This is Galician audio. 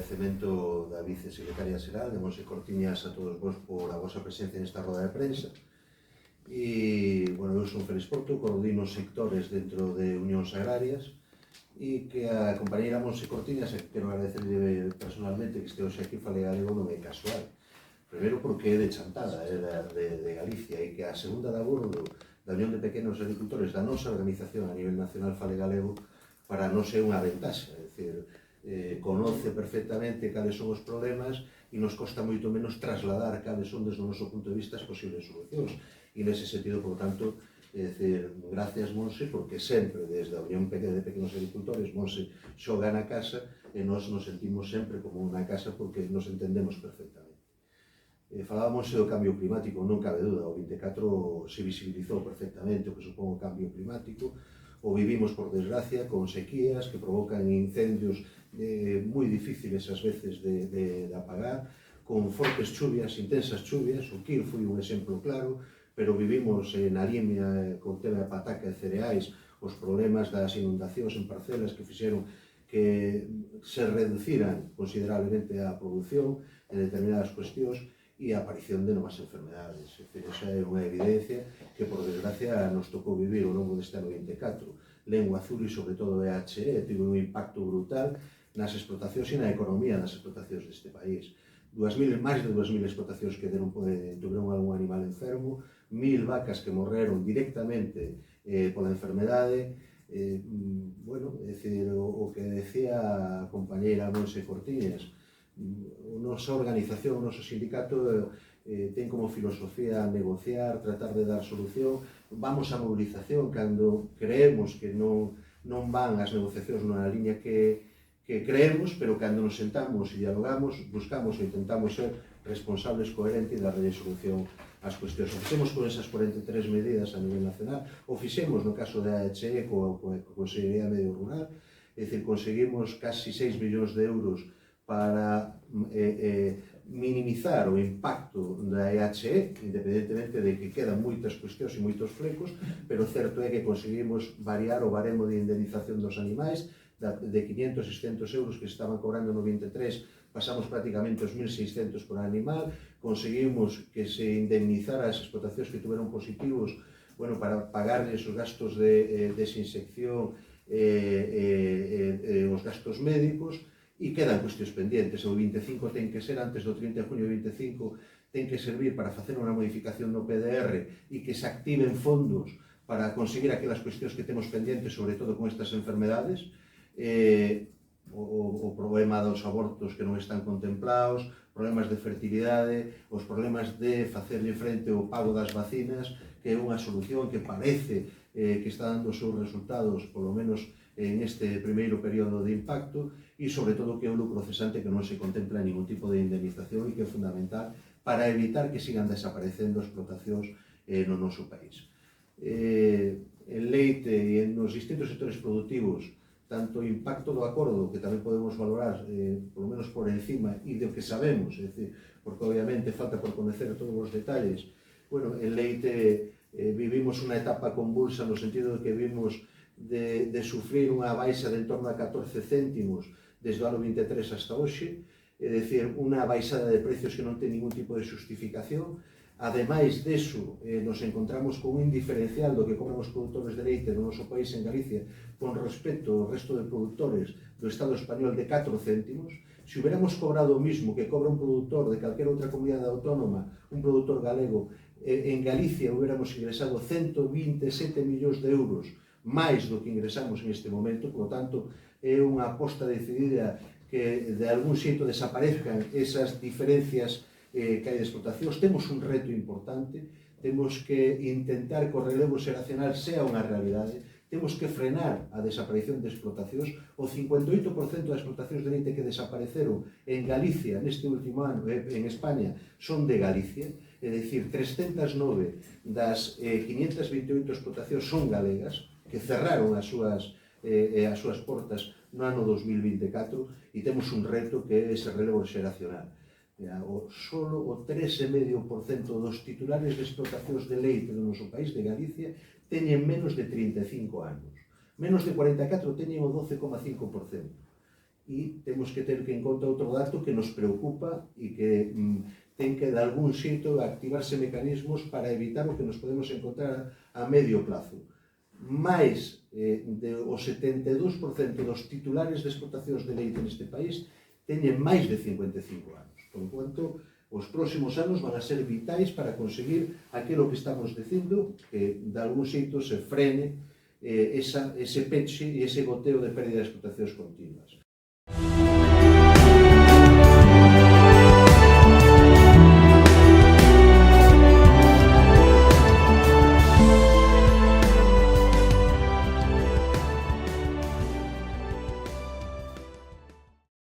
agradecemento da vicesecretaria xeral de Monse Cortiñas a todos vos por a vosa presencia nesta roda de prensa. E, bueno, eu son Félix Porto, coordino sectores dentro de Unións Agrarias e que a compañeira Monse Cortiñas, quero agradecerle personalmente que este hoxe aquí fale galego non é casual. Primeiro porque é de Chantada, é de Galicia, e que a segunda de abordo da Unión de Pequenos Agricultores da nosa organización a nivel nacional fale galego para non ser unha ventaxa, é dicir, conoce perfectamente cales son os problemas e nos costa moito menos trasladar cales son desde o noso punto de vista as posibles solucións. E nese sentido, por tanto, é dicir, gracias Monse, porque sempre desde a Unión de Pequenos Agricultores Monse xoga na casa e nós nos sentimos sempre como unha casa porque nos entendemos perfectamente. Falábamos do cambio climático, non cabe duda, o 24 se visibilizou perfectamente o que supón o cambio climático. O vivimos, por desgracia, con sequías que provocan incendios moi difíciles ás veces de apagar, con fortes chuvias, intensas chuvias. O Quir foi un exemplo claro, pero vivimos na Limia, con tema de pataca e cereais, os problemas das inundacións en parcelas que fixeron que se reduciran considerablemente a produción en determinadas cuestións e a aparición de novas enfermedades. Esa é unha evidencia que, por desgracia, nos tocou vivir ao longo deste ano 24. Lengua azul e, sobre todo, EHE, tivo un impacto brutal nas explotacións e na economía das explotacións deste país. Máis de 2.000 explotacións que tuveron algún animal enfermo, 1.000 vacas que morreron directamente pola enfermedade. Bueno, é dicir, o que decía a compañeira Monse Cortiñas, a nosa organización, o noso sindicato ten como filosofía negociar, tratar de dar solución. Vamos á movilización cando creemos que non van as negociacións na liña que creemos, pero cando nos sentamos e dialogamos, buscamos ou intentamos ser responsables, coherentes e darle solución ás cuestións. O fixemos con esas 43 medidas a nivel nacional, o fixemos no caso da EHE coa Consellería de Medio Rural, é dicir, conseguimos casi 6 millóns de euros para minimizar o impacto da EHE, independentemente de que quedan moitas cuestións e moitos flecos, pero certo é que conseguimos variar o baremo de indemnización dos animais de 500 e 600 euros que estaban cobrando no 23, pasamos prácticamente os 1.600 por animal, conseguimos que se indemnizara as explotacións que tuveron positivos, bueno, para pagarles os gastos de desinsección e os gastos médicos. E quedan cuestións pendientes. O 25 ten que ser antes do 30 de junio. O 25 ten que servir para facer unha modificación no PDR e que se activen fondos para conseguir aquelas cuestións que temos pendientes, sobre todo con estas enfermedades. O problema dos abortos que non están contemplados, problemas de fertilidade, os problemas de facerlle frente ao pago das vacinas, que é unha solución que parece que está dando os seus resultados, polo menos en este primeiro período de impacto, e sobre todo que é o lucro cesante que non se contempla ningún tipo de indemnización e que é fundamental para evitar que sigan desaparecendo explotacións no noso país. En leite e nos distintos sectores productivos, tanto o impacto do acordo, que tamén podemos valorar, polo menos por encima, e do que sabemos, é dicir, porque obviamente falta por conocer todos os detalles. Bueno, en leite vivimos unha etapa convulsa no sentido de que vimos de sufrir unha baixa de en torno a 14 céntimos desde o ano 23 hasta hoxe, é dicir, unha baixada de precios que non ten ningún tipo de justificación. Ademais deso, nos encontramos con un indiferencial do que cobran os produtores de leite no noso país, en Galicia, con respecto ao resto de produtores do Estado español de 4 céntimos. Se hubiéramos cobrado o mismo que cobra un produtor de calquera outra comunidade autónoma, un produtor galego, en Galicia hubiéramos ingresado 127 millóns de euros máis do que ingresamos en este momento. Por lo tanto, é unha aposta decidida que de algún xeito desaparezcan esas diferencias que hai de explotacións. Temos un reto importante, temos que intentar que o relevo xeracional sea unha realidade, temos que frenar a desaparición de explotacións. O 58% das explotacións de leite que desapareceron en Galicia neste último ano, en España, son de Galicia, é dicir, 309 das 528 explotacións son galegas, que cerraron as súas portas no ano 2024, e temos un reto que é ese relevo xeracional. Solo o 3,5% dos titulares de explotacións de leite do noso país, de Galicia, teñen menos de 35 anos. Menos de 44 teñen o 12,5%. e temos que ter en conta outro dato que nos preocupa e que ten que de algún xeito activarse mecanismos para evitar o que nos podemos encontrar a medio plazo. Mais o 72% dos titulares de explotacións de leite neste país teñen máis de 55 anos. Por quanto, os próximos anos van a ser vitais para conseguir aquilo que estamos dicindo, que de algún xeito se frene ese peche e ese goteo de pérdida de explotacións continuas.